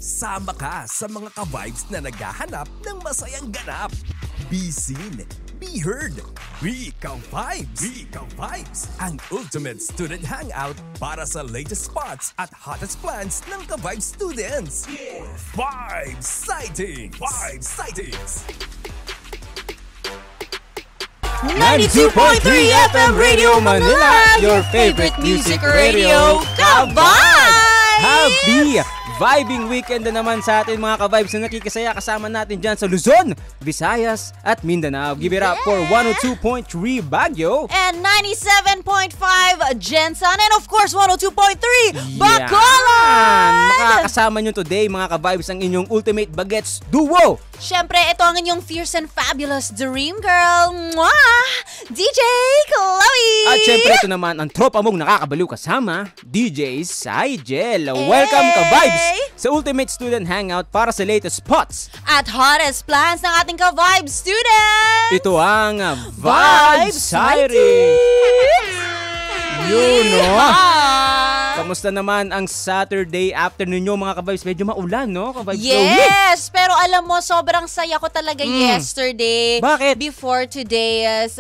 Sama ka sa mga ka-vibes na naghahanap ng masayang ganap. Be seen, be heard, be ka-vibes. Be ka-vibes, ang ultimate student hangout para sa latest spots at hottest plans ng ka-vibes students. Vibes Sightings! Vibes Sightings! 92.3 FM Radio Manila, your favorite music radio, ka-vibes! Happy vibing weekend na naman sa atin mga ka-vibes na nakikisaya kasama natin dyan sa Luzon, Visayas at Mindanao. Give it up for 102.3 Baguio and 97.5 Jensen and of course 102.3 Bacolod! Makakasama nyo today mga ka-vibes ang inyong ultimate bagets duo. Siyempre, ito ang inyong fierce and fabulous dream girl, mwah! DJ Chloe! At siyempre, ito naman ang tropa mong nakakabaliw kasama, DJ Sigel. Welcome ka-vibes sa Ultimate Student Hangout para sa latest spots at hottest plans ng ating ka-vibe students! Ito ang Vibes Sightings! You know! Kamusta naman ang Saturday afternoon nyo mga ka-vibes? Medyo maulan, no? Ka-vibes yes! Pero alam mo, sobrang saya ko talaga yesterday. Bakit? Before today's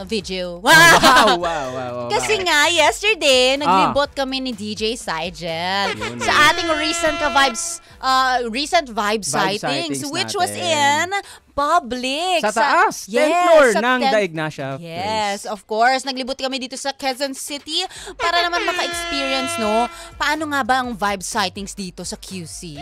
video. Wow. Kasi nga, yesterday, naglibot kami ni DJ Sigel sa ating recent ka-vibes, recent vibe sightings, which was in public. Sa taas, 10th floor ng The Ignacia Place. Yes, of course. Naglibot kami dito sa Quezon City para naman maka-experience, no? Paano nga ba ang vibe sightings dito sa QC?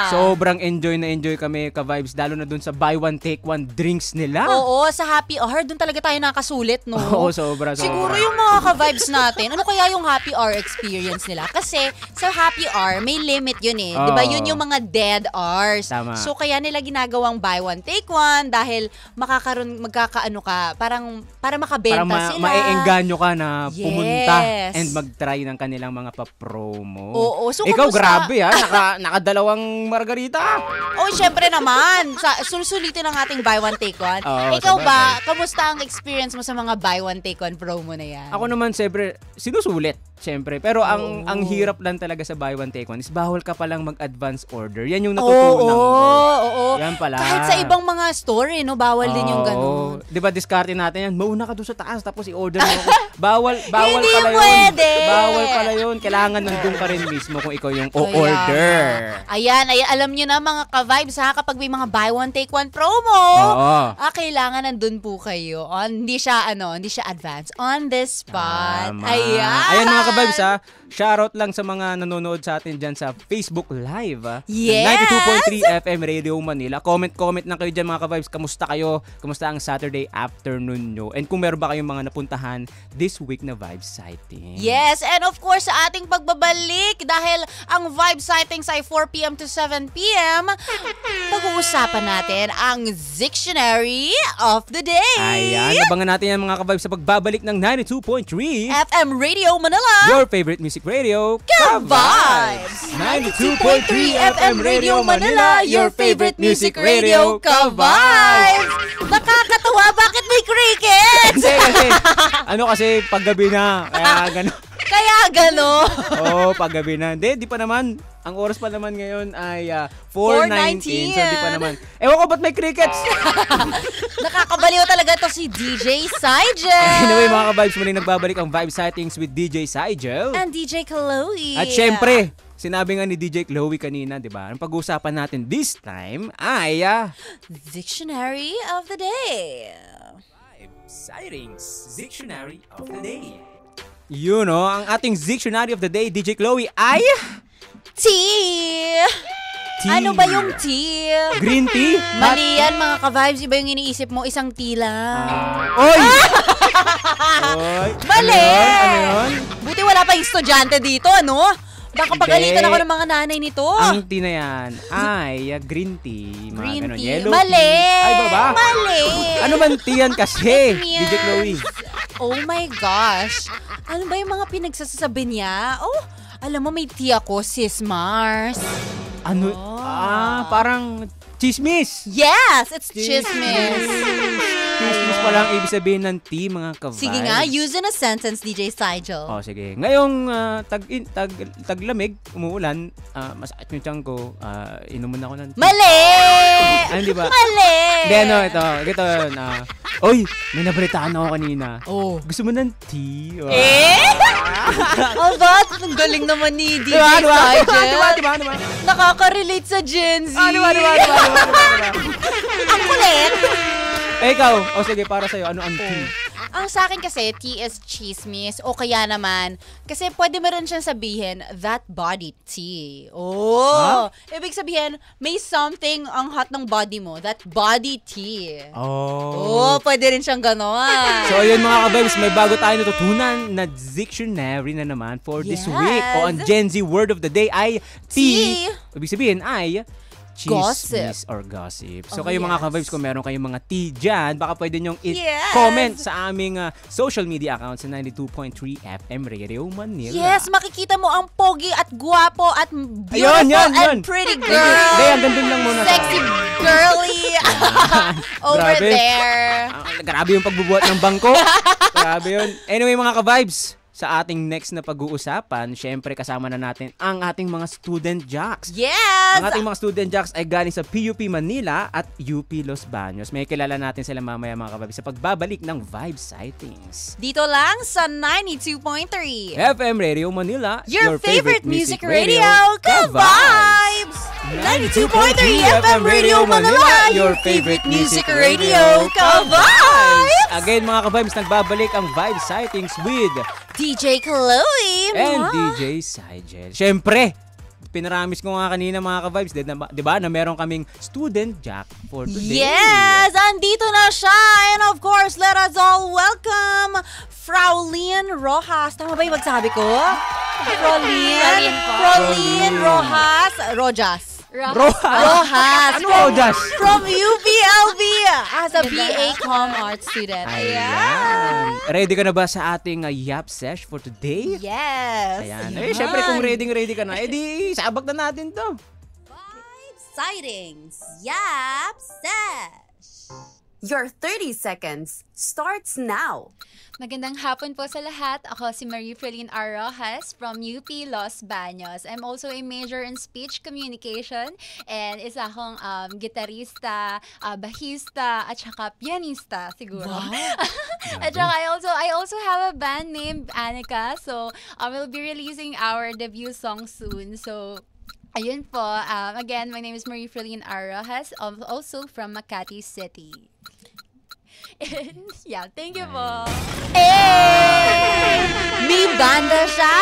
Sobrang enjoy kami ka-vibes, lalo na dun sa buy one take one drinks nila. Oo, sa happy hour, dun talaga tayo nakasulit, no? Oo, sobra. Siguro yung mga ka-vibes natin, ano kaya yung happy hour experience nila? Kasi sa happy hour, may limit yun eh. Diba? Yun yung mga dead hours. Tama. So kaya nila ginagawang buy one take one dahil magkakaano ka, parang para makabenta sila. Maeengganyo ka na pumunta and mag-try ng kanilang mga pa-promo. Oo. So, ikaw grabe ha, nakadalawang margarita. Oh, syempre naman. Susulitin ang ating buy one take one. Ikaw ba, kamusta ang experience mo sa mga buy one take one promo na yan? Ako naman siyempre, sinusulit. Siyempre. Pero ang hirap lang talaga sa buy one take one is bawal ka palang mag-advance order. Yan yung natutunan ko. Oo. Yan pala. Kahit sa ibang mga store, no, bawal din yung ganun. Di ba, diskarte natin yan. Mauna ka doon sa taas tapos i-order mo ako. Bawal hindi pala yun. Pwede. Bawal pala yun. Kailangan nandun ka rin mismo kung ikaw yung o-order. Ayan. Alam nyo na mga ka-vibes ha, kapag may mga buy one take one promo, kailangan nandun po kayo. Hindi siya advance. On the spot. Ayan mga ka-vibes ha. Shoutout lang sa mga nanonood sa atin dyan sa Facebook Live. Yes! 92.3 FM Radio Manila. Comment lang kayo dyan mga ka-vibes. Kamusta kayo? Kamusta ang Saturday afternoon nyo? And kung meron ba kayong mga napuntahan this week na Vibe Sighting? Yes, and of course sa ating pagbabalik, dahil ang Vibe Sightings ay 4 p.m. to 7 p.m., pag-uusapan natin ang Dictionary of the Day. Ayan, abangan natin yan mga ka-vibes sa pagbabalik ng 92.3 FM Radio Manila, your favorite music radio, ka-vibes! 92.3 FM Radio Manila, your favorite music radio, ka-vibes! Nakakatawa, bakit may crickets? Kasi paggabi na, kaya gano'n. Paggabi na. Di pa naman. Ang oras pa naman ngayon ay 4:19. So di pa naman. Ewan ko ba't may crickets? Nakakabaliw talaga to si DJ Sigel. Anyway mga ka-vibes, muling nagbabalik ang Vibe Sightings with DJ Sigel. And DJ Chloe. At syempre, sinabi nga ni DJ Chloe kanina, di ba? Ang pag-uusapan natin this time ay Dictionary of the Day. Vibe Sightings Dictionary of the Day. Ang ating Dictionary of the Day, DJ Chloe, ay tea. Ano ba yung tea? Green tea? Mali yan mga ka-vibes. Iba yung iniisip mo, isang tea lang. Oy! Mali! Ano yun? Buti wala pa yung estudyante dito, ano? Baka pagalitan ako ng mga nanay nito. Ang tea na yan ay green tea. Green tea. Yellow Mali! tea. Ay, baba? Mali! Ano man tea yan kasi, DJ Chloe? Oh my gosh. Ano ba yung mga pinagsasabi niya? Alam mo, may tea ako, sis Mars. Ano? Parang chismis. Yes, it's chismis. Chismis pala ang ibig sabihin ng T, mga ka-vibes. Sige nga, use in a sentence, DJ Sigel. Oh, sige. Ngayong taglamig, umuulan, masakit yung tiyan ko, inuman ako ng tea. Mali! Hindi ba? Mali! Hindi, ito yun. Oy, may nabalitaan ako kanina. Oh. Gusto mo ng tea? Wow. Aba, ang galing naman ni DJ Diba? Sigel. Nakaka-relate sa Gen Z. Diba? Ang kulit. Ikaw, sige, para sa'yo, ano ang tea? Ang sa akin kasi, tea is chismis. O kaya naman, kasi pwede mo rin siyang sabihin, that body tea. Oh. Ibig sabihin, may something ang hot ng body mo. That body tea. Oh, pwede rin siyang gano'n. So, yun mga ka-vibes, may bago tayo natutunan na dictionary na naman for this week. O ang Gen Z word of the day ay tea. Ibig sabihin ay chismis or gossip. So kayo mga ka-vibes, kung meron kayong mga tea dyan, baka pwede nyong i-comment sa aming social media account sa 92.3 FM Radio Manila. Yes, makikita mo ang pogi at guwapo at beautiful and pretty girl. Hanggang dun lang muna. Sexy girly over there. Grabe yung pagbubuhat ng bangko. Grabe yun. Anyway mga ka-vibes, sa ating next na pag-uusapan, syempre kasama na natin ang ating mga student jocks. Yes! Ang ating mga student jocks ay galing sa PUP Manila at UP Los Baños. May kilala natin sila mamaya mga kababis sa pagbabalik ng Vibe Sightings. Dito lang sa 92.3 FM Radio Manila, your favorite music radio, ka-vibes! 92.3 FM Radio Manila, your favorite music radio, ka-vibes! Again mga ka-vibes, nagbabalik ang Vibe Sightings with DJ Chloe and DJ Sigel. Siyempre, pinaramis ko nga kanina mga ka-vibes, di ba, na meron kaming student jack for today. Yes! Andito na siya! And of course, let us all welcome Fraulein Rojas. Tama ba yung magsabi ko? Fraulein Rojas. Rojas. Ano Rojas? From UPLB as a BA Com Art student. Ayan. Ready ka na ba sa ating yap sesh for today? Yes. Ayan. Syempre kung ready ka na, edi sabak na natin to. Vibe Sightings Yap Sesh. Your 30 seconds starts now. Magandang hapon po sa lahat. Ako si Marie Frelin R. Rojas from UP Los Baños. I'm also a major in speech communication and isa akong gitarista, bahista, at saka pianista siguro. Wow. At saka I also have a band named Anika. So we'll be releasing our debut song soon. So ayun po. Again, my name is Marie Frelin R. Rojas, also from Makati City. Yeah, thank you po. May banda siya!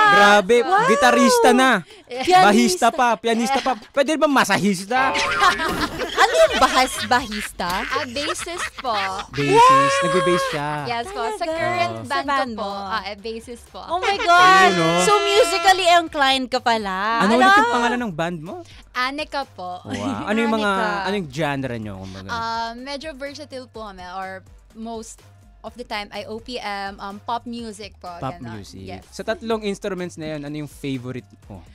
Grabe, gitarista na. Pianista. Pianista pa. Pwede ba masahista? Ano yung bahista? Bassist po. Bassist. Nagbe-bass siya. Yes po. Sa current Sa band band ko po, mo? bassist po. Oh my God! Ayun, no? So musically inclined ka pala. Ano ulit yung pangalan ng band mo? Anika po. Wow. Ano yung genre nyo? Medyo versatile po kami or most of the time ay OPM, pop music po. Pop ganon. music. Yes. Sa tatlong instruments na yun, ano yung favorite mo?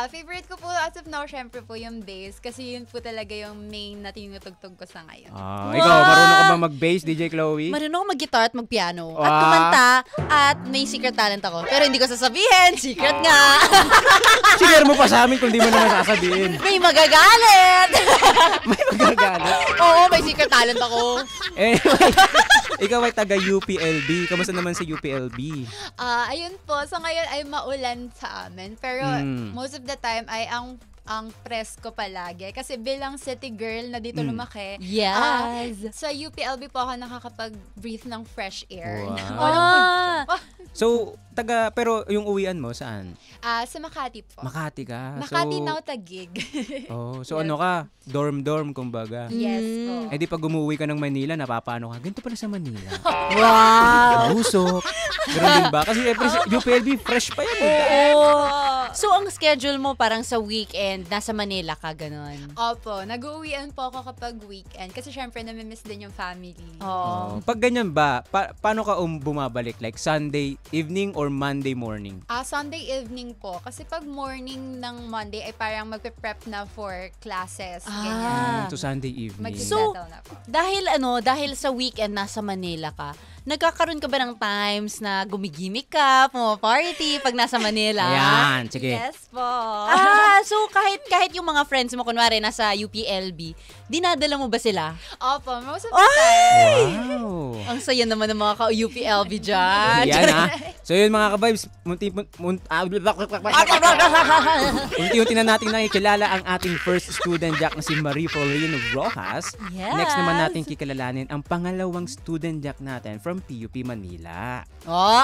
Favorite ko po as of now, syempre po yung bass kasi yun po talaga yung main na tinutugtog ko sa ngayon. Ikaw, marunong ka ba mag-bass, DJ Chloe? Marunong ako mag-guitar at mag-piano. At kumanta. At may secret talent ako. Pero hindi ko sasabihin. Secret nga. Share mo pa sa amin kung di mo naman sasabihin. May magagalit. May magagalit. Oo, may secret talent ako. Anyway, ikaw ay taga UPLB. Kamusta naman sa UPLB? Ayun po, so ngayon ay maulan sa amin. Pero most of the time ay ang presko palagi. Kasi bilang city girl na dito lumaki, Yes. sa UPLB po ako nakakapag-breathe ng fresh air. Wow. So, pero yung uwian mo, saan? Sa Makati po. Makati ka. Makati now Taguig. So ano ka? Dorm, kumbaga. Yes po. Eh di pag umuwi ka ng Manila, napapano ka? Ganito pala sa Manila. Wow. Usok. Ganun din ba? Kasi UPLB, fresh pa yan. Oo. So, ang schedule mo parang sa weekend, nasa Manila ka, ganon. Opo, nag-uwian po ako kapag weekend. Kasi syempre, namimiss din yung family. Oo. Pag ganyan ba, paano ka bumabalik? Like Sunday evening or Monday morning? Sunday evening po. Kasi pag morning ng Monday ay parang magpe-prep na for classes. Ganyan. To Sunday evening. So, Mag-settle na po. dahil sa weekend nasa Manila ka, nagkakaroon ka ba ng times na gumigimik ka, pumaparty pag nasa Manila? Ayan, sige. Yes po. So kahit yung mga friends mo, kunwari nasa UPLB, dinadala mo ba sila? Opo, most of the time. Wow. Ang saya naman ng mga ka-UPLB dyan. Yan So yun mga ka-vibes, unti-unti na natin nakikilala ang ating first student jack na si Marie Pauline Rojas. Yes. Next naman natin kikilalanin ang pangalawang student jack natin from PUP Manila.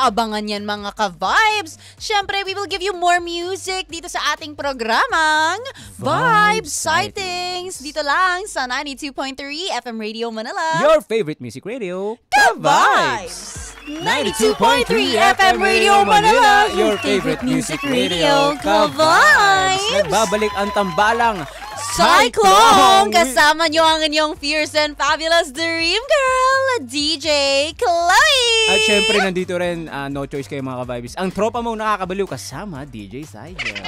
Abangan yan mga ka-vibes. Siyempre, we will give you more music dito sa ating programang Vibe Sightings. Dito lang sa 92.3 FM Radio Manila. Your favorite music radio, Ka-Vibes! 92.3 FM Radio Manila, your favorite music radio, Ka-Vibes! Nagbabalik ang tambalang Cyclone! Kasama nyo ang inyong fierce and fabulous dream girl, DJ Chloe! At syempre, nandito rin, no choice kayo mga ka-vibes. Ang tropa mong nakakabaliw kasama, DJ Saija.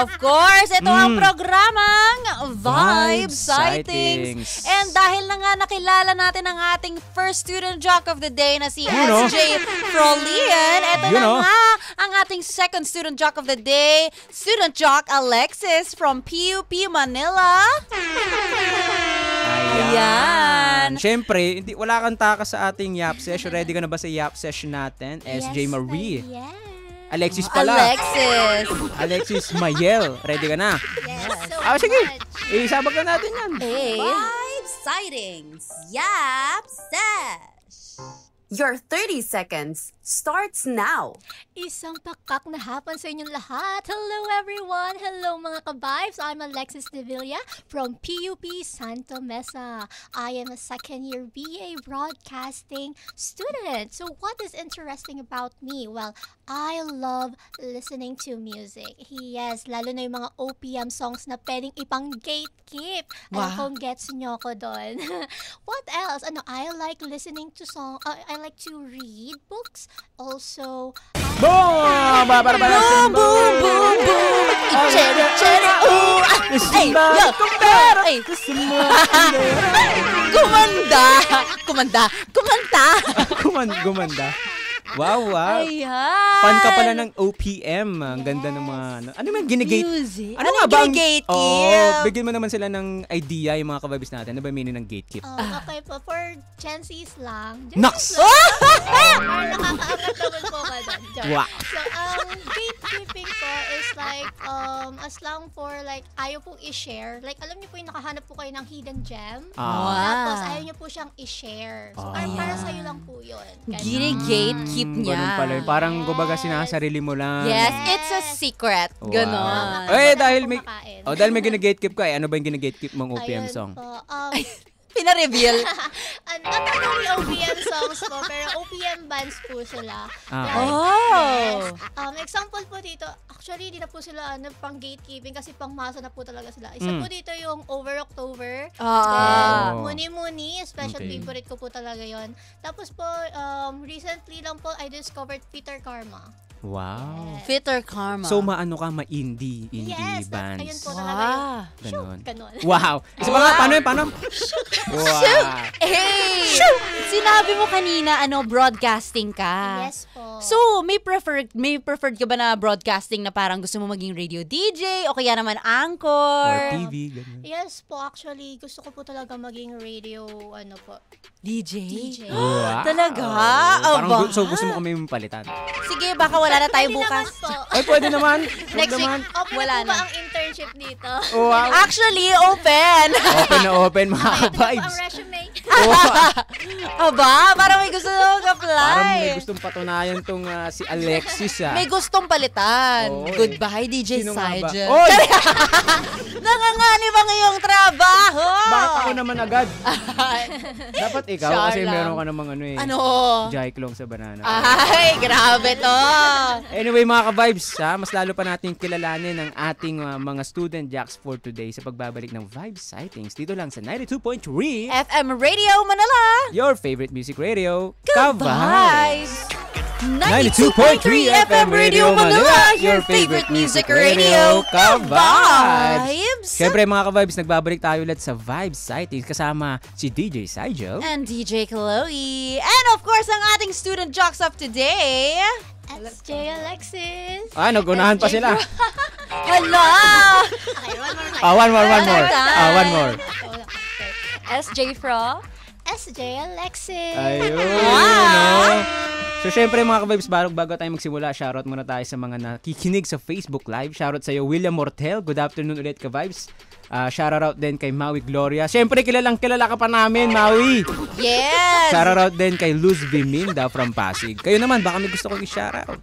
Of course, ito ang programang Vibe Sightings. And dahil na nga nakilala natin ang ating first student jock of the day na si SJ Frolian, ito na nga ang ating second student jock of the day, student jock Alexis from PUP Manila. Ayan. Syempre, wala kang taka sa ating Yap Session. Ready ka na ba sa Yap Session natin? SJ Marie. Yes. Alexis pala. Alexis Mayel. Ready ka na? Yes, so Sige. much. Isabag na natin yan. Vibe Sightings. Yap Sesh. Your 30 seconds starts now. Isang pakak na hapon sa inyong lahat. Hello everyone! Hello mga ka-vibes! I'm Alexis De Villa from PUP Santa Mesa. I am a second-year BA Broadcasting student. So what is interesting about me? Well, I love listening to music. Yes, lalo na yung mga OPM songs na pwedeng ipang gatekeep. Alam kong gets nyo ko doon. What else? I like listening to I like to read books. Also, Boom! Boom, boom, boom, boom. Cherry, cherry, ooh. Ay, yo, ay. Kumanda. Gumanda. Wow. Ayan. Fan ka pala ng OPM. Ang ganda ng mga... Ano man, ginigate? Music. Ano nga ba ang... gatekeep? Bigyan mo naman sila ng idea yung mga kababis natin. Ano ba yung meaning ng gatekeep? okay po, for Gen Z's lang. Naks! Parang nakakaangat naman po ka doon. Wow. So, gatekeeping po is like, as long for like, ayaw pong i-share. Like, alam niyo po yung nakahanap po kayo ng hidden gem. Tapos, ayaw niyo po siyang i-share. So, para sa'yo lang po yun. Gine-gatekeep niya. Ganun pala. Parang kumbaga sinasarili mo lang. Yes, it's a secret. Wow. Ganon. Dahil may gina-gatekeep ka ano ba yung gina-gatekeep mong OPM song? Pina-reveal. Not only OPM songs po, pero OPM bands po sila. Example po dito, actually, hindi na po sila pang gatekeeping kasi pang masa na po talaga sila. Isa po dito yung Over October. Then, Muni, special favorite ko po talaga yon. Tapos po, recently lang po, I discovered Peter Karma. Wow. Fitter Karma. So, maano ka, ma-indie Yes, bands. ayun po talaga yun. Ganon. Ganon. Wow. Isa pa nga, paano? Wow. Hey! Sinabi mo kanina, broadcasting ka. Yes po. So, may preferred ka ba na broadcasting na parang gusto mo maging radio DJ o kaya naman anchor? Or TV, ganun. Yes po, actually, gusto ko po talaga maging radio, DJ? Wow. Talaga? Parang so gusto mo kami palitan. Sige, baka wala na tayo bukas. Ay, pwede naman. Next week, wala Wala na. ang internship dito. Wow. Actually, open. Open na open, mga Ito po vibes. ang resume. Aba, parang may gusto na mag-apply. Parang may gustong patunayan tong si Alexis May gustong palitan. Oo, Goodbye, DJ Sino nga ba? Sigel. Oy! Nangangani ba ngayong trabaho? Bakit ako naman agad? Dapat ikaw Char kasi lang. meron ka namang Ano? Jaiklong sa banana. Ay, grabe to. Anyway, mga ka-vibes, mas lalo pa natin kilalanin ang ating mga student jacks for today sa pagbabalik ng Vibe Sightings dito lang sa 92.3 FM Radio Manila. Your favorite music radio, Ka-Vibes. 92.3 FM Radio Manila, your favorite music radio, Ka-Vibes. Siyempre mga ka-vibes, nagbabalik tayo ulit sa Vibe Sightings kasama si DJ Sigel And DJ Chloe. And of course, ang ating student jocks of today. SJ Alexis. Nagunahan pa sila. Hello! Okay, One one more. more. SJ Fro. SJ Alexis. Ayun, no? So, syempre mga ka-vibes, bago tayo magsimula, shoutout muna tayo sa mga nakikinig sa Facebook Live. Shoutout sa'yo, William Mortel. Good afternoon ulit, ka-vibes. Shoutout din kay Maui Gloria. Syempre, kilala ka pa namin, Maui. Yes! Shoutout din kay Luz Biminda from Pasig. Kayo naman, baka may gusto kong i-shoutout.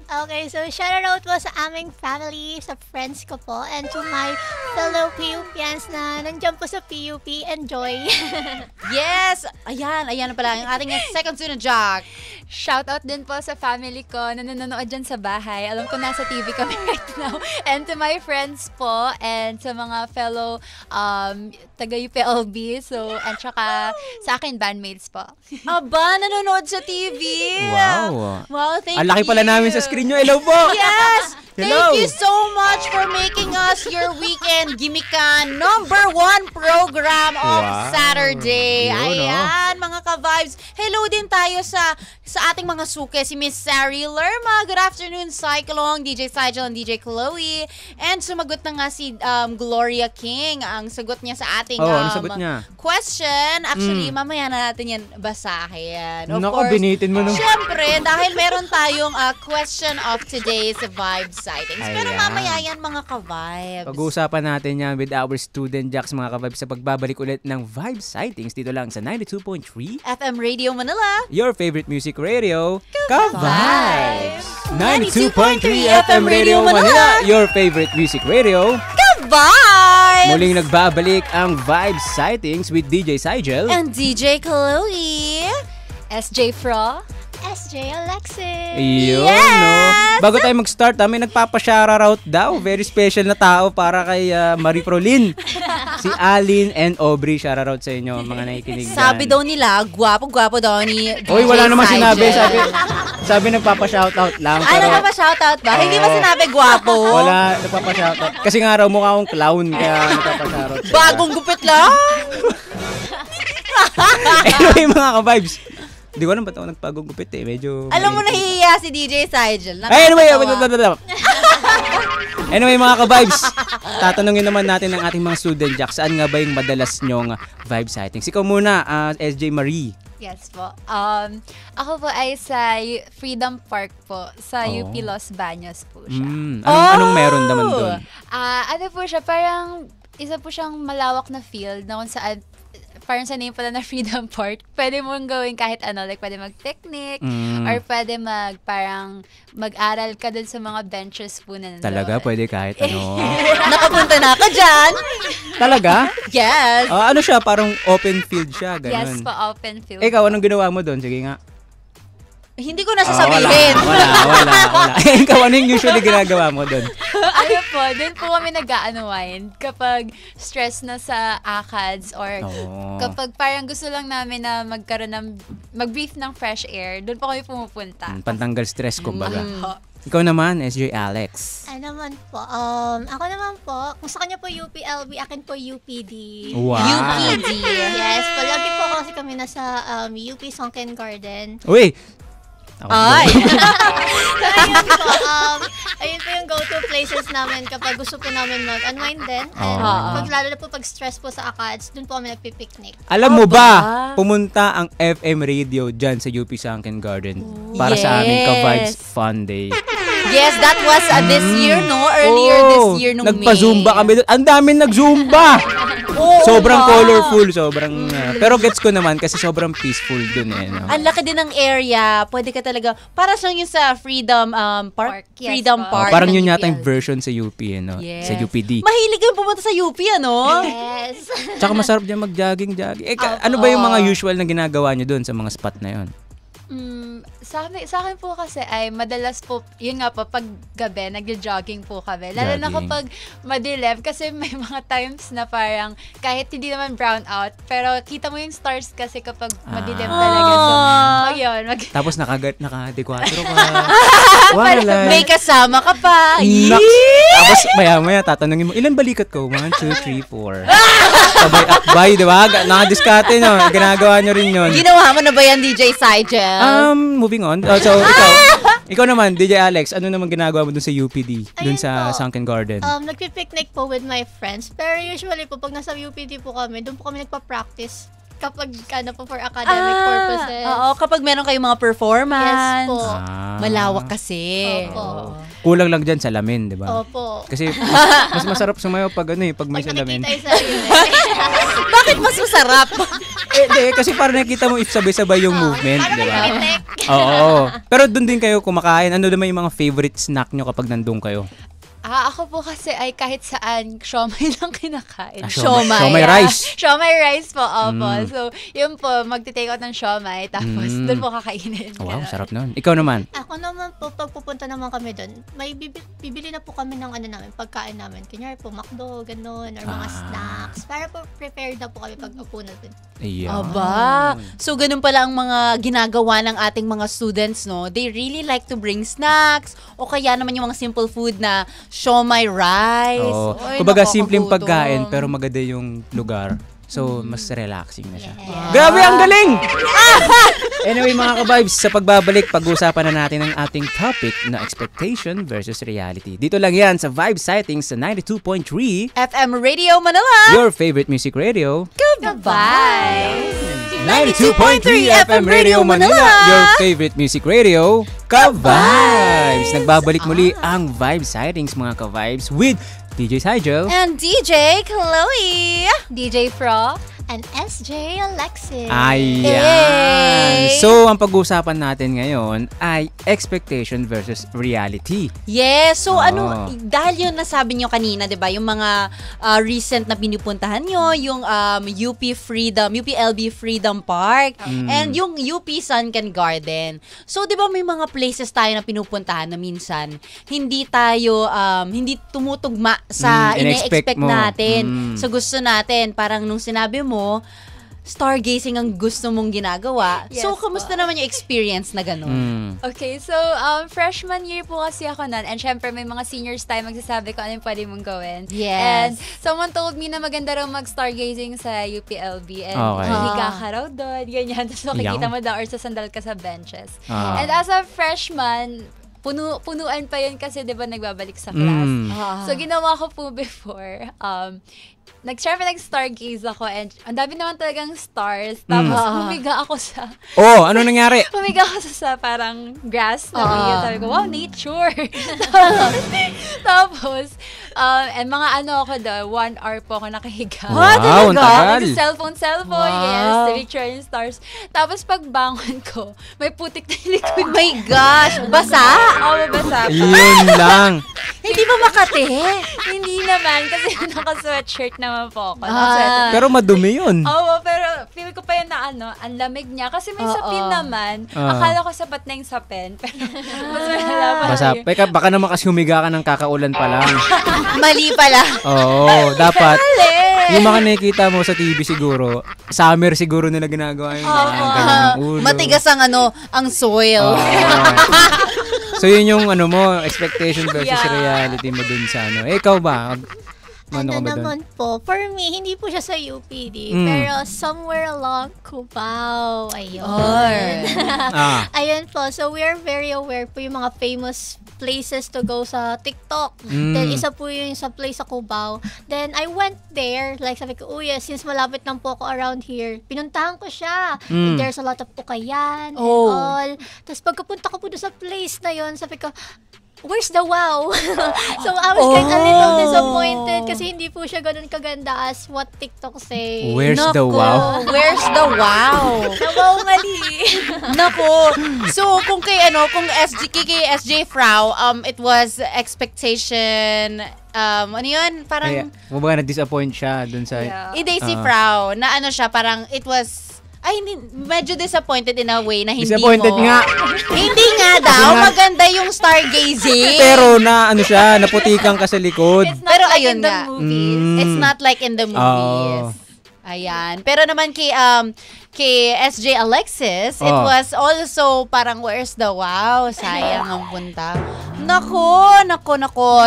Okay, so shoutout po sa aming family, sa friends ko po, and to my fellow PUPians na nandiyan po sa PUP. Enjoy! Yes! Ayan na pala ang ating second student jock. Shoutout din po sa family ko na nanonood dyan sa bahay. Alam ko nasa TV kami right now. And to my friends po and sa mga fellow taga-UPLB. So, and saka sa akin, bandmates po. Aba, nanonood sa TV. Wow. Wow, thank you. Ang laki pala namin sa screen nyo. Hello po! Yes! Hello. Thank you so much for making us your weekend gimikan #1 program of Wow. Saturday. Yun, Ayan, mga ka-vibes. Hello din tayo sa ating mga suke, si Miss Sari Lerma. Good afternoon, Cyclone, DJ Sigel, and DJ Chloe. And sumagot na nga si Gloria King. Ang sagot niya sa ating ano sagot niya? question. Actually, mamaya na natin yan basahin. Of Naku, course, binitin mo nung... syempre, dahil meron tayong question of today's Vibe Sightings. Pero Ayan. mamaya yan, mga ka-vibes. Pag-uusapan natin yan with our student jacks, mga ka-vibes, sa pagbabalik ulit ng Vibe Sightings dito lang sa 92.3 FM Radio Manila. your favorite music radio, Ka-Vibes. Ka-Vibes! 92.3 FM Radio Manila, your favorite music radio. Ka-vibes! Muling nagbabalik ang Vibe Sightings with DJ Sigel. And DJ Chloe. SJ Fro. SJ Alexis. Iyon, no? Bago tayo mag-start, may nagpapa-shoutout daw. Very special na tao para kay Marie Prolin. Si Alin and Aubrey. Shoutout sa inyo, mga nakikinig dyan. Sabi daw nila, gwapo-gwapo daw ni DJ Uy, wala naman Sigel. sinabi. Sabi nagpapa-shoutout lang. Ay, nagpapa-shoutout ba? Hindi ba sinabi gwapo? Wala, nagpapa-shoutout. Kasi nga raw mukha akong clown, kaya nagpapa-shoutout sila. Bagong gupit lang. Anyway, mga ka-vibes. Hindi ko alam ba't ako nagpagugupit eh. Medyo... Alam mo, nahihiya si DJ Sigel. Anyway, anyway, mga ka-vibes. Tatanungin naman natin ng ating mga student jacks. Saan nga ba yung madalas nyong vibe sightings? Ikaw muna, SJ Marie. Yes po. Ako po ay sa Freedom Park po, sa UP Los Baños po siya. Anong meron naman doon? Ano po siya, parang isa po siyang malawak na field na kung saan parang sa name pala na Freedom Park, pwede mong gawin kahit ano, like pwede mag-picnic, or pwede parang mag-aral ka dun sa mga benches po na nandun. Talaga? Pwede kahit ano? Nakapunta na ka dyan. Talaga? Yes. Ano siya? Parang open field siya, ganun. Yes po, open field. Ikaw, anong ginawa mo doon? Sige nga. Hindi ko na sasabihin. Wala. Ikaw, ano yung usually ginagawa mo doon? Ano po, dun po kami nag-unwind kapag stress na sa ACADS or kapag parang gusto lang namin na mag-breathe ng fresh air, dun po kami pumupunta. Pantanggal stress, kumbaga. Ikaw naman, SJ Alex. Ako naman po, kung sa kanya po UPLB, akin po UPD. Wow. UPD. Yes, palagi po kasi kami nasa UP Sunken Garden. Uy! Ay! Ayun po yung go-to places namin kapag gusto po namin mag-unwind din. And lalo na po pag stress po sa ACADS, dun po kami nagpipiknik. Alam mo ba, pumunta ang FM radio dyan sa UP Sunken Garden para sa aming Ka-Vibes Fun Day. Yes, that was this year, no? Earlier this year nung Nagpa-zumba May. kami doon. Ang daming nag-zumba. Sobrang colorful, sobrang pero gets ko naman kasi sobrang peaceful doon eh, no? Ang laki din ng area. Pwede ka talaga, para siyang yung sa Freedom Park. Yes, Freedom po. Park. Parang ng yun yata yung UPL. version sa UP, no? Yes. Sa UPD. Mahilig kang pumunta sa UP, ano? Yes. Tsaka masarap dyan mag-jogging. Ano ba yung mga usual na ginagawa nyo doon sa mga spot na yun? Sa akin po kasi ay madalas po, yun nga po, pag gabi, nagja-jogging po kami. Lalo na Jogging. kapag madilim, kasi may mga times na parang kahit hindi naman brown out, pero kita mo yung stars kasi kapag madilim talaga. So, yun. Tapos naka-dequatro ka. Wala. May kasama ka pa. Naks. Tapos maya-maya tatanungin mo, ilan balikat ko? 1, 2, 3, 4. Sabay akbay, di ba? Nakadiskarte, no? Ginagawa nyo rin yun. Ginawa mo na ba yan, DJ Sigel? Moving on. So, ikaw naman, DJ Alex, ano naman ginagawa mo dun sa UPD? Dun Ayun sa po. Sunken Garden? Nagpi-picnic po with my friends. Pero usually po, pag nasa UPD po kami, doon po kami nagpa-practice. Kapag, for academic purposes. Oo, kapag meron kayong mga performance. Yes po. Malawak kasi. Opo. Kulang lang dyan salamin, di ba? Opo. Kasi mas masarap sumayaw pag pag may Pag salamin. nakikita yung sarili. Bakit mas masarap? Kasi parang nakita mo if sabay-sabay yung movement, Parang di ba? may pitik. Oo. Pero doon din kayo kumakain. Ano naman yung mga favorite snack nyo kapag nandun kayo? Ako po kasi ay kahit saan, siomay lang kinakain. Siomay. Siomay rice. Siomay rice po, opo. So, yun po, magte-take out ng siomay, tapos doon po kakainin. Wow, Ganun. sarap nun. Ikaw naman. Ako naman po, pag pupunta naman kami doon, may bibili na po kami ng pagkain namin. Kunyari po, McDo, ganun, or mga snacks. Para po prepared na po kami pag upo na doon. Ayan. Aba. So, ganun pala ang mga ginagawa ng ating mga students, no? They really like to bring snacks o kaya naman yung mga simple food na siomay rice. Oo. Ay, Kumbaga, simpleng nakakagutom. pagkain pero maganda yung lugar. So, mas relaxing na siya. Grabe, ang galing! Anyway, mga ka-vibes, sa pagbabalik, pag-uusapan na natin ang ating topic na expectation versus reality. Dito lang yan sa Vibe Sightings sa 92.3, FM Radio Manila. your favorite music radio. Goodbye. 92.3 FM Radio Manila, your favorite music radio, Ka-Vibes! Nagbabalik muli ang Vibe Sightings, mga Ka-Vibes, with DJ Sigel. And DJ Chloe. DJ Fro. And SJ Alexis. Ayan. Hey! So, ang pag-uusapan natin ngayon ay expectation versus reality. Yes. So, Oo. dahil yun nasabi nyo kanina, di ba, yung mga recent na pinupuntahan nyo, yung UPLB Freedom Park, and yung UP Sunken Garden. So, di ba, may mga places tayo na pinupuntahan na minsan, hindi tumutugma sa ine-expect ine-expect mo. natin. So, gusto natin, parang nung sinabi mo, stargazing ang gusto mong ginagawa. Yes So, kamusta naman yung experience na gano'n? Okay, so freshman year po kasi ako nun, and syempre may mga seniors tayo magsasabi kung ano yung pwede mong gawin. Yes. And someone told me na maganda raw mag-stargazing sa UPLB, and Okay. higa ka raw doon, ganyan. Tapos makikita Yang. mo daw or sasandal ka sa benches. Ah. And as a freshman, punuan pa yun kasi 'di ba nagbabalik sa class. So ginawa ko po before, nag-stargaze ako, and ang dami naman talagang stars. Tapos humiga ako sa Oh, ano nangyari? humiga ako sa parang grass na field. Sabi ko, wow, nature. Tapos, and mga ako daw, 1 hour po ako nakahiga. Wow, ang tagal. Cellphone, yes, the picture yung stars. Tapos pagbangon ko, may putik na yung likod. Oh my gosh! Basa? Oo, mabasa. Yun lang. Hindi ba makate? Hindi naman, kasi naka-sweatshirt naman po ako. Pero madumi yun. Oo, pero feel ko pa yun na ang lamig niya. Kasi may sapin naman. Akala ko sapat na yung sapin. Pero mas malala pa. Basta, baka naman kasi humiga ka ng kakaulan pa lang. Mali pala. Oo, dapat. Yung mga nakikita mo sa TV siguro, summer siguro nila ginagawa yung ganyan yung ulo. Matigas ang ang soil. So yun yung mo, expectation versus reality mo dun sa ikaw ba? Ano ka ba dun? naman po, for me, hindi po siya sa UPD, pero somewhere along Cubao. Ayun. Ayun po. So, we are very aware po yung mga famous places to go sa TikTok. Then, isa po yung sa place sa Cubao. Then, I went there. Like, sabi ko, yes, since malapit lang po ako around here, pinuntahan ko siya. And there's a lot of Ukayan and all. Tapos, pagkapunta ko po doon sa place na yon, sabi ko, where's the wow? So I was kind of a little disappointed kasi hindi po siya ganun kaganda as what TikTok say. Where's the wow? Where's the wow? Wow, mali. Nako. So, kung kung SJ Frau, it was expectation, ano yun? Parang, Kumbaga na-disappoint siya dun sa... Hindi si Frau, na ano siya, parang it was, medyo disappointed in a way na hindi Disappointed mo. nga. Hindi nga daw, maganda yung stargazing. Pero naputikan ka sa likod. It's not Pero like ayun in the nga. movies. It's not like in the movies. Ayan. Pero naman kay SJ Alexis, it was also parang where's the wow? Sayang ang punta. Nako.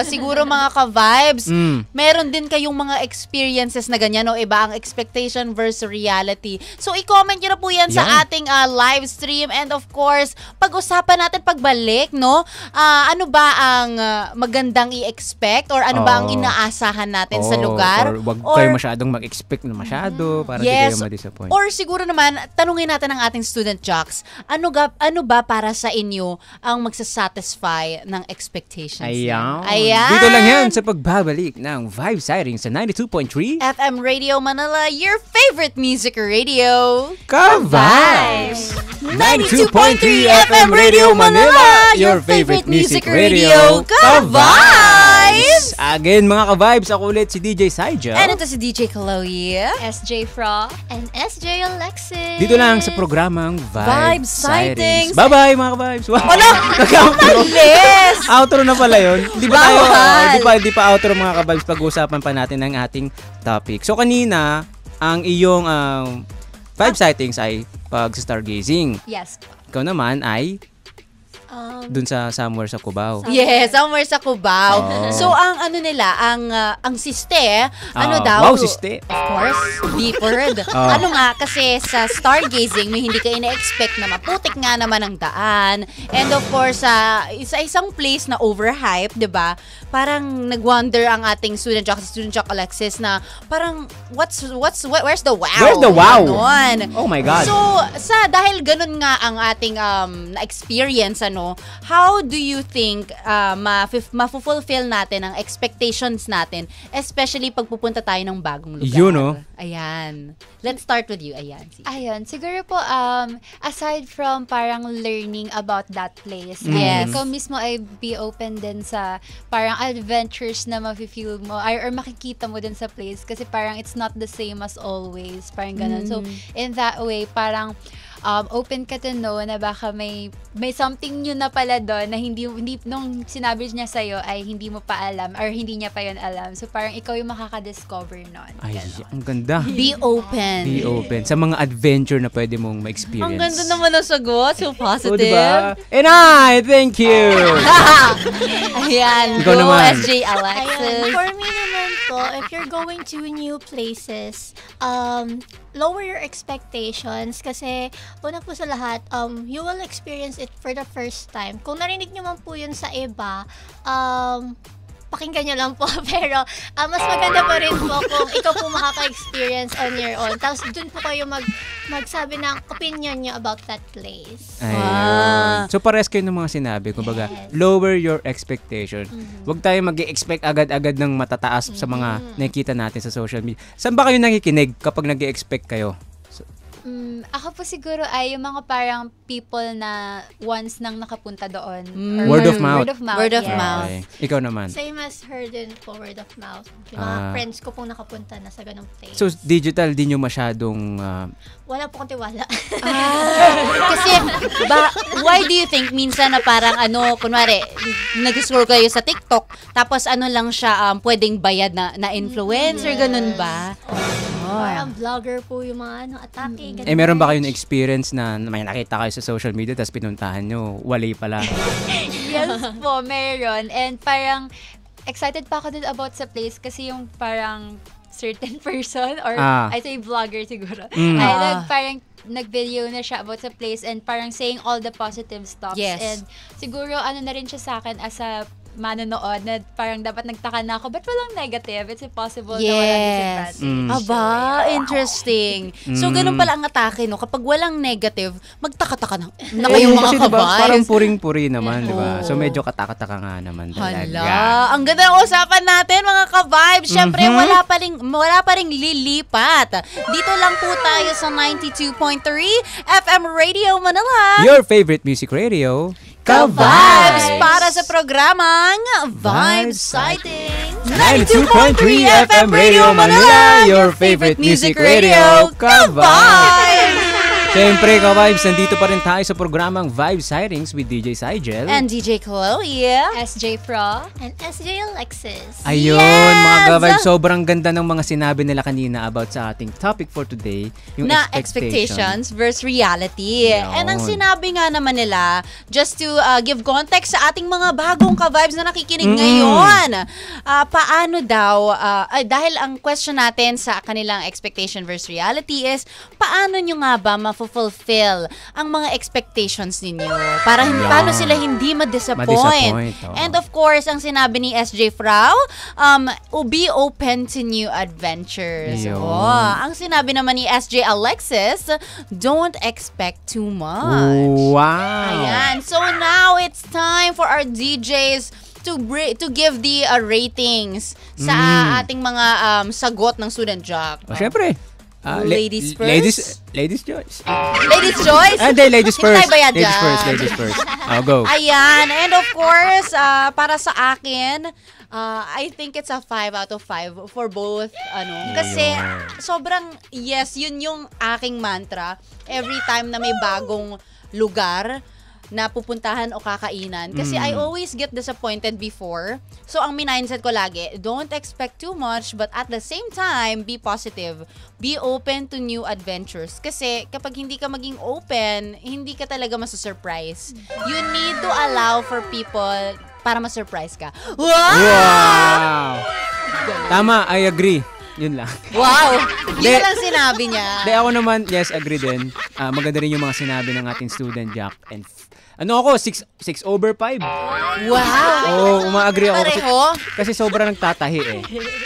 Siguro mga ka-vibes, meron din kayong mga experiences na ganyan o iba ang expectation versus reality. So, i-comment nyo na po yan sa ating live stream. And of course, pag-usapan natin pagbalik, no? Ano ba ang magandang i-expect or ano ba ang inaasahan natin sa lugar? Or wag kayo masyadong mag-expect na masyado para di kayo ma-disappoint. Or siguro naman, tanungin natin ang ating student jocks, ano ba para sa inyo ang magsasatisfy ng expectations? Ayan. Ayan. Dito lang yan sa pagbabalik ng Vibe Sighting sa 92.3 FM Radio Manila, your favorite music radio. Ka-Vibes! 92.3 FM Radio Manila, your favorite music radio. Ka-Vibes! Again, mga ka-Vibes, ako ulit si DJ Saija. And ito si DJ Chloe. SJ Fra. And SJ Alexis. Dito lang sa programang Vibe Vibe Sightings. Sightings. Bye-bye, mga ka-Vibes. Wala! Yes! Outro na pala yun. Di ba Bawal. di pa outro mga ka-Vibes, pag-uusapan pa natin ng ating topic. So kanina, ang iyong Vibe Sightings ay pag-stargazing. Yes. Ikaw naman ay dun sa somewhere sa Cubao. Yes, somewhere sa Cubao. Oh. So ang ano nila, ang siste, ano daw? Wow, siste. Of course, deep word. Ano nga, kasi sa stargazing, may hindi ka ina-expect na maputik nga naman ang daan. And of course, sa isang place na overhyped, 'di ba? Parang nag-wonder ang ating student jock Alexis na parang where's the wow? Where's the wow? Ganon. Oh my God. So, dahil ganun nga ang ating na-experience, how do you think ma-fulfill natin ang expectations natin, especially pag pupunta tayo ng bagong lugar? You know. Ayan. Let's start with you. Ayan. Ayun, siguro po, aside from parang learning about that place, Yes. ikaw mismo ay be open din sa parang adventures na mafe-feel mo or makikita mo din sa place kasi parang it's not the same as always. Parang ganun. So, in that way, parang open ka to know na baka may something new na pala doon na hindi nung sinabi niya sa'yo ay hindi mo pa alam or hindi niya pa yun alam. So, parang ikaw yung makaka-discover nun. Ay, ang ganda. Be open. Be open. Sa mga adventure na pwede mong ma-experience. Ang ganda naman ang sagot. So positive. Diba? And I thank you. Ayan. Ikaw Go, naman. SJ Alexis. Ayan, for me naman po, if you're going to new places, lower your expectations kasi una po sa lahat, you will experience it for the first time. Kung narinig nyo man po yun sa iba, pakinggan nyo lang po. Pero, mas maganda pa rin po kung ikaw po makaka-experience on your own. Tapos, dun po kayo magsabi ng opinion nyo about that place. Ayun. So, pares kayo ng mga sinabi. Kumbaga, lower your expectation. Huwag tayo mag-expect agad-agad ng matataas sa mga nakikita natin sa social media. Saan ba kayo nakikinig kapag nag-expect kayo? Ako po siguro ay yung mga parang people na once nang nakapunta doon. Word of mouth. Word of yes. mouth. Okay. Ikaw naman. Same as her din po, word of mouth. Yung mga friends ko pong nakapunta na sa ganong place. So, digital, di nyo masyadong... Wala po kong tiwala. Kasi, why do you think minsan na parang kunwari, nag-scroll kayo sa TikTok, tapos lang siya, pwedeng bayad na influencer, ganun ba? Parang vlogger po yung mga atake. meron ba kayong experience na may nakita kayo sa social media tapos pinuntahan nyo, wali pala? Yes po, meron. And parang excited pa ako din about sa place kasi yung parang certain person or I say vlogger siguro. Ay parang nag-video na siya about sa place and parang saying all the positive stuff. Yes. And siguro na rin siya sa akin as a manonood na parang dapat nagtaka na ako, ba't walang negative? It's impossible na walang Yes. disadvantage. Aba, interesting. So, ganun pala ang atake, no? Kapag walang negative, magtaka-taka na kayong mga Kasi diba, parang ka-vibes. puring-puri naman, di ba? So, medyo kataka-taka nga naman talaga. Hala, ang ganda ng usapan natin mga ka-vibes. Siyempre, wala pa ring lilipat. Dito lang po tayo sa 92.3 FM Radio Manila. Your favorite music radio, Ka-vibes para sa programang Vibes Sighting. 92.3 FM Radio Manila, your favorite music radio, Ka-vibes! Siyempre, Ka-vibes, nandito pa rin tayo sa programang Vibe Sightings with DJ Sigel. And DJ Chloe. SJ Fro. And SJ Alexis. Ayun, Yes! mga Ka-vibes, sobrang ganda ng mga sinabi nila kanina about sa ating topic for today, yung Na expectations versus reality. Yun. And ang sinabi nga naman nila, just to give context sa ating mga bagong ka-vibes na nakikinig ngayon, paano daw, dahil ang question natin sa kanilang expectation versus reality is, paano nyo nga ba ma-fulfill ang mga expectations ninyo? Para paano sila hindi ma-disappoint? Ma-disappoint, And of course, ang sinabi ni SJ Frau, be open to new adventures. Yun. Ang sinabi naman ni SJ Alexis, don't expect too much. Wow! Ayan. So now it's time for our DJs to give the ratings sa ating mga sagot ng Student Jock. Siyempre. Ladies first? Ladies choice. Ladies choice? Hindi, ladies Hindi first. tayo bayad Ladies dyan. first, ladies first. Go. Ayan. And of course, para sa akin, I think it's a 5 out of 5 for both. Kasi sobrang, yes, yun yung aking mantra. Every time na may bagong lugar na pupuntahan o kakainan. Kasi I always get disappointed before. So, ang mindset ko lagi, don't expect too much, but at the same time, be positive. Be open to new adventures. Kasi kapag hindi ka maging open, hindi ka talaga masusurprise. You need to allow for people para masurprise ka. Wow! Tama, I agree. Yun lang. Wow! Yun De- lang sinabi niya. Ako naman, yes, agree din. Maganda rin yung mga sinabi ng ating Student Jack. And ako, 6 over 5. Wow! Oo, uma-agree ako. Pareho? Kasi sobrang nagtatahi eh.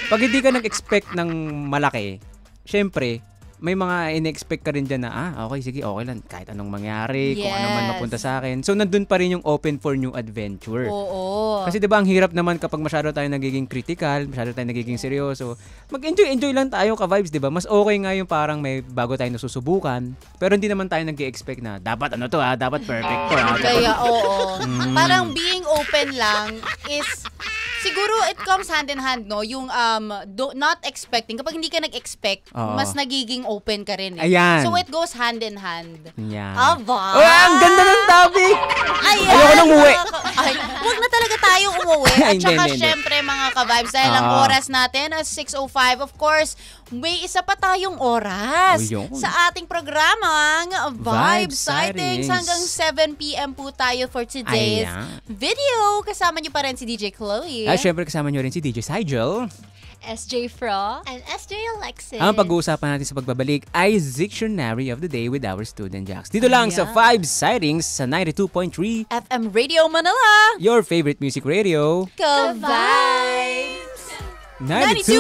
Pag hindi ka nag-expect ng malaki, syempre, may mga in-expect ka rin dyan na, okay, sige, okay lang. Kahit anong mangyari, kung ano man Yes. mapunta sa akin. So, nandun pa rin yung open for new adventure. Oo. Kasi 'di ba ang hirap naman kapag masyado tayo nagiging critical, masyado tayo nagiging seryoso. Mag-enjoy lang tayo ka-vibes, 'di ba? Mas okay nga yung parang may bago tayong nasusubukan, pero hindi naman tayo nag-expect na dapat dapat perfect to Kaya, oo. Parang being open lang is, siguro it comes hand in hand, no? Yung not expecting. Kapag hindi ka nag-expect, Oo. mas nagiging open ka rin. Ayan. So it goes hand in hand. Yan. Aba! Ang ganda ng topic! Ayan! Ayoko nang umuwi. Ay, huwag na talaga tayo umuwi. At Hindi, saka hindi. syempre mga ka-vibes, dahil ang oras natin is 6:05. Of course, may isa pa tayong oras Ayun. sa ating programang Vibe Vibe Sightings. Sightings. Hanggang 7 p.m. po tayo for today's Ayan. video. Kasama niyo pa rin si DJ Chloe. Syempre kasama nyo rin si DJ Sigel. SJ Fro. And SJ Alexis. Ang pag-uusapan natin sa pagbabalik ay Dictionary of the Day with our Student Jacks. Dito lang sa Ayan. 5 Sightings sa 92.3, FM Radio Manila. your favorite music radio. Ka-vibes! 92.3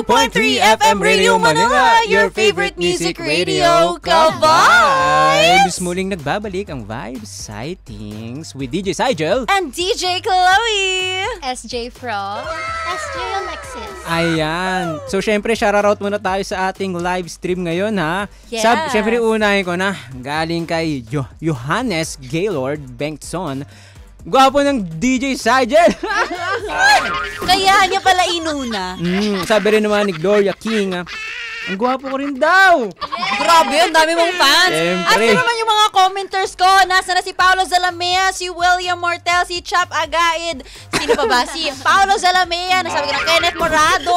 FM Radio Manila, your favorite music radio, Ka-vibes! Muling nagbabalik ang Vibe Sightings with DJ Sigel. And DJ Chloe. SJ Fro. SJ Alexis. Ayan. So, syempre, shoutout muna tayo sa ating live stream ngayon, ha? Yes. Syempre, unahin ko na. Galing kay Johannes Gaylord Bengtson. Gwapo ng DJ Sigel. Kaya niya pala inuna. Sabi rin naman ni Gloria King, ang gwapo ko rin daw. Grabe, ang dami mong fans. Siyempre. At naman yung mga commenters ko? Nasa na si Paolo Zalamea, si William Mortel, si Chap Agaid. Sino pa ba? Si Paolo Zalamea, nasabi ko na Kenneth Morado.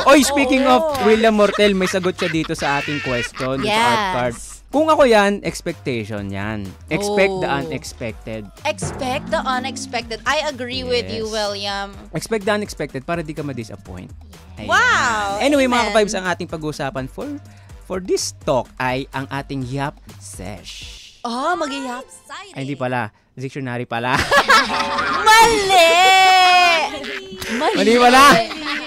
Oy, speaking of William Mortel, may sagot siya dito sa ating question. Dito sa Yes. art card. Kung ako yan, expectation yan. Expect the Oh. unexpected. Expect the unexpected. I agree with you, Yes. William. Expect the unexpected para di ka ma-disappoint. Ayan. Wow! Anyway, mga Amen. ka-vibes, ang ating pag-uusapan for this talk ay ang ating Yap Sesh. Oh, mag-iyap. Ay, hindi pala. Dictionary pala. Mali! Mali wala.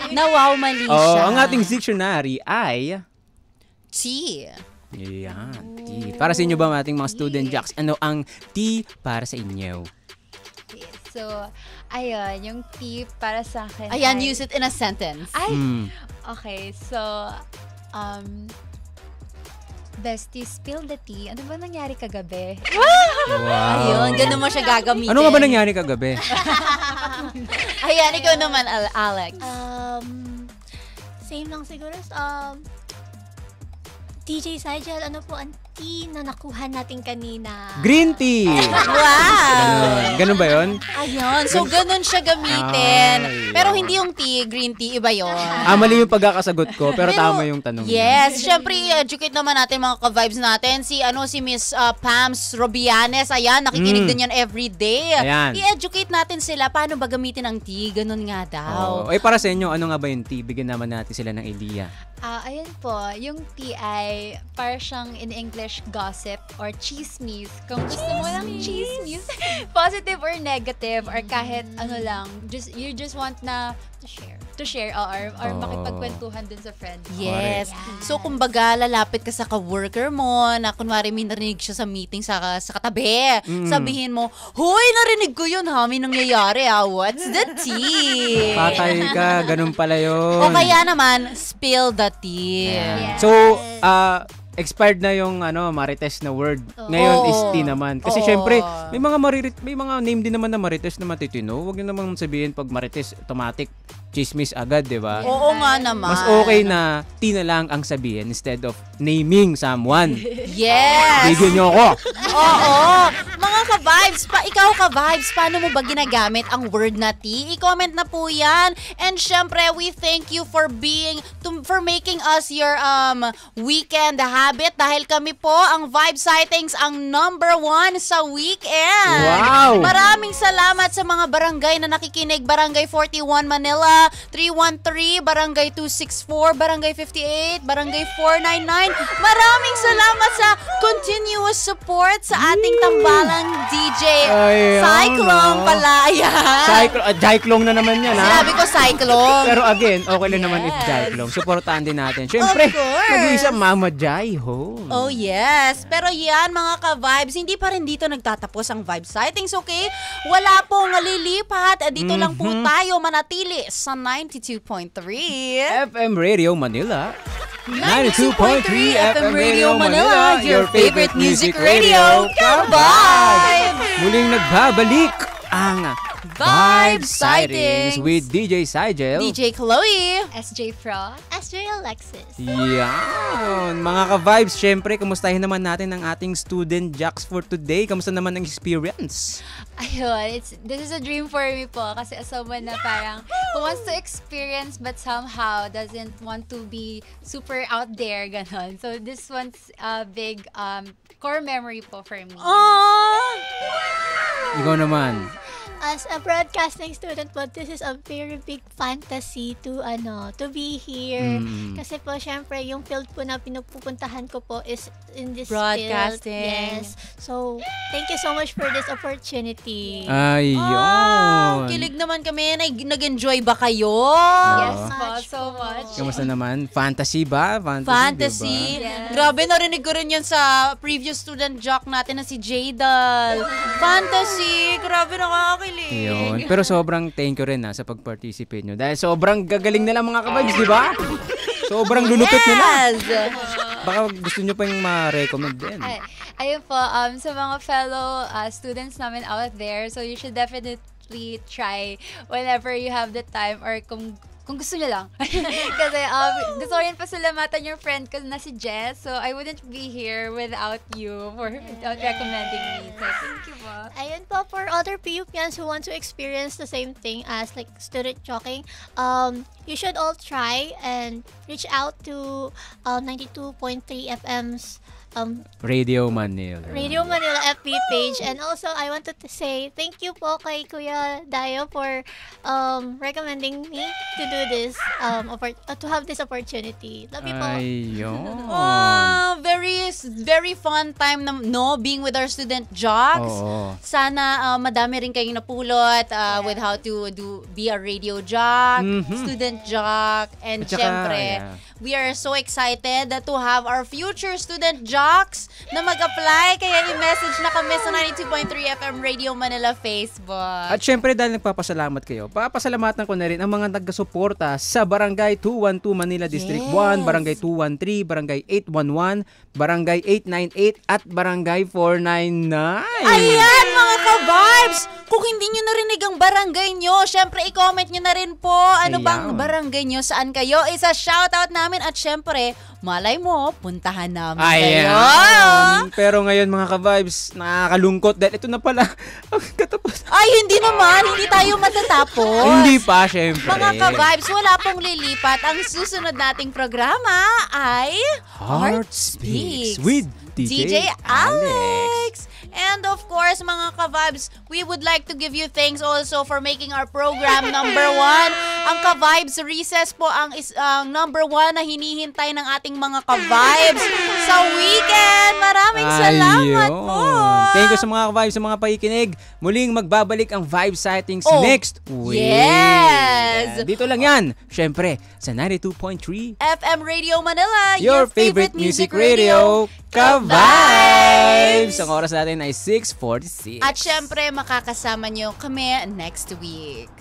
Nawaw, mali Oh, siya. ang ating dictionary ay T. Yan, T. Para sa inyo ba ating mga student jocks? Ano ang T para sa inyo? Okay, so, ayun, yung T para sa akin. Ayan, ay- use it in a sentence. Ay, Hmm. okay, so, bestie, spill the tea. Ano ba nangyari kagabi? Wow. Ayun, ganun mo siya gagamitin. Ano nga ba nangyari kagabi? Ayan, ikaw naman, Alex. Same lang siguro. DJ Sigel, ano po ang tea na nakuha natin kanina? Green tea. Wow! Ganun ba yun? Ayun, so ganun siya gamitin. Ay, Pero hindi yung tea, green tea, iba yun. Mali yung pagkakasagot ko, pero tama yung tanong. Yes, syempre i-educate naman natin mga ka-vibes natin. Si Miss Pams Robianes, ayan, nakikinig din yan everyday. Ayan. I-educate natin sila paano ba gamitin ang tea, ganun nga daw. Oh. Para sa inyo, ano nga ba yung tea? Bigyan naman natin sila ng idea. Ayun po, yung tea ay para siyang in English gossip or chismis. Kung gusto mo lang chismis, positive or negative or kahit ano lang, you just want na to share or makipagkwentuhan dun sa friend. Yes. So, kumbaga, lalapit ka sa ka-worker mo na kunwari may narinig siya sa meeting sa katabi. Sabihin mo, "Hoy, narinig ko yun ha, may nangyayari ha. What's the tea?" Patay ka, ganun pala yun. O kaya naman, spill the tea. Yes. So, expired na yung marites na word. Ngayon is tea naman. Kasi syempre, may mga name din naman na marites na matitino. Huwag niyo naman sabihin pag marites automatic chismis agad, 'di ba? Oo nga naman. Mas okay na tea na lang ang sabihin instead of naming someone. Yes! Bigyan niyo ako. Oo. Mga ka-vibes, ikaw ka-vibes, paano mo ba ginagamit ang word na tea? I-comment na po yan. And syempre, we thank you for making us your weekend habit dahil kami po, ang Vibe Sightings, ang #1 sa weekend. Wow! Maraming salamat sa mga barangay na nakikinig. Barangay 41 Manila, 313, Barangay 264, Barangay 58, Barangay 499. Maraming salamat sa continuous support sa ating tambalang DJ Ayun, Cyclone pala. Ayan. Cyclone na naman yan, ha? Sinabi ko Cyclone. Pero again, okay lang naman if Cyclone. Supportahan din natin. Syempre, Of course. mag-iisa Mama Jai home. Oh yes. Pero yan mga ka-vibes, hindi pa rin dito nagtatapos ang Vibe Sightings, okay? Wala pong lilipat. Dito lang po tayo manatili sa 92.3. FM Radio Manila. 92.3 FM Radio Manila, your favorite music radio. Ka-vibe! Muling nagbabalik ang Vibe Vibe Sightings Sightings with DJ Sigel. DJ Chloe. SJ Fro. SJ Alexis. Yan. Mga ka-vibes, syempre, kamustahin naman natin ang ating student jocks for today. Kamusta naman ang experience? Ayun, this is a dream for me po kasi as someone na parang who wants to experience but somehow doesn't want to be super out there, ganon. So this one's a big core memory po for me. Ikaw naman. As a broadcasting student po, this is a very big fantasy to be here. Kasi po, syempre, yung field po na pinupuntahan ko po is in this Broadcasting. field. Yes. So, thank you so much for this opportunity. Ayun. Kilig naman kami. Nag-enjoy ba kayo? Yes po, Much so po. much. Kamusta naman? Fantasy ba? Fantasy. Diba? Grabe, narinig ko rin yan sa previous student jock natin na si Jadal. Fantasy. Grabe, nakakakilig. Yun. Pero sobrang thank you rin sa pag-participate nyo. Dahil sobrang gagaling nila mga ka-vibes, di ba? Sobrang lulupit nila. Yes! Baka gusto nyo pa yung ma-recommend din. Ayun po, sa mga fellow students namin out there, so you should definitely try whenever you have the time or kung gusto niyo lang. Kasi gusto ko rin pasalamatan yung friend ko na si Jess. So I wouldn't be here without you without recommending me. So thank you po. Ayun po, for other PUPians who want to experience the same thing as like student jockeying, you should all try and reach out to 92.3 FM's Radio Manila. Radio Manila FB page. And also, I wanted to say thank you po kay Kuya Dayo for recommending me to do this, to have this opportunity. Love you po. Ayun. Very fun time being with our student jocks. Oo. Sana madami rin kayong napulot with how to be a radio jock, student jock, and At saka, syempre, we are so excited to have our future student jocks na mag-apply. Kaya i-message na kami sa 92.3 FM Radio Manila Facebook. At syempre dahil nagpapasalamat kayo, papasalamatan ko na rin ang mga nagkasuporta sa Barangay 212 Manila District 1, Barangay 213, Barangay 811, Barangay 898 at Barangay 499. Ayan mga ka-vibes! Kung hindi nyo narinig ang barangay nyo, syempre i-comment nyo na rin po ano bang barangay nyo, saan kayo. Isa shoutout namin at syempre, malay mo, puntahan namin kayo. Pero ngayon mga ka-vibes, nakakalungkot dahil ito na pala ang katapos. Ay, hindi naman. Hindi tayo matatapos. Hindi pa, syempre. Mga ka-vibes, wala pong lilipat. Ang susunod nating programa ay Heart Speaks with DJ Alex. And of course, mga ka-vibes, we would like to give you thanks also for making our program number 1. Ang ka-vibes recess po ang number 1 na hinihintay ng ating mga ka-vibes sa weekend. Maraming salamat po. Thank you sa mga ka-vibes, sa mga pakikinig. Muling magbabalik ang Vibe Sightings next week. Yes! Dito lang yan. Syempre, sa 92.3 FM Radio Manila, your favorite music radio, Ka-Vibes! Ang oras natin ay 6:46. At syempre, makakasama nyo kami next week.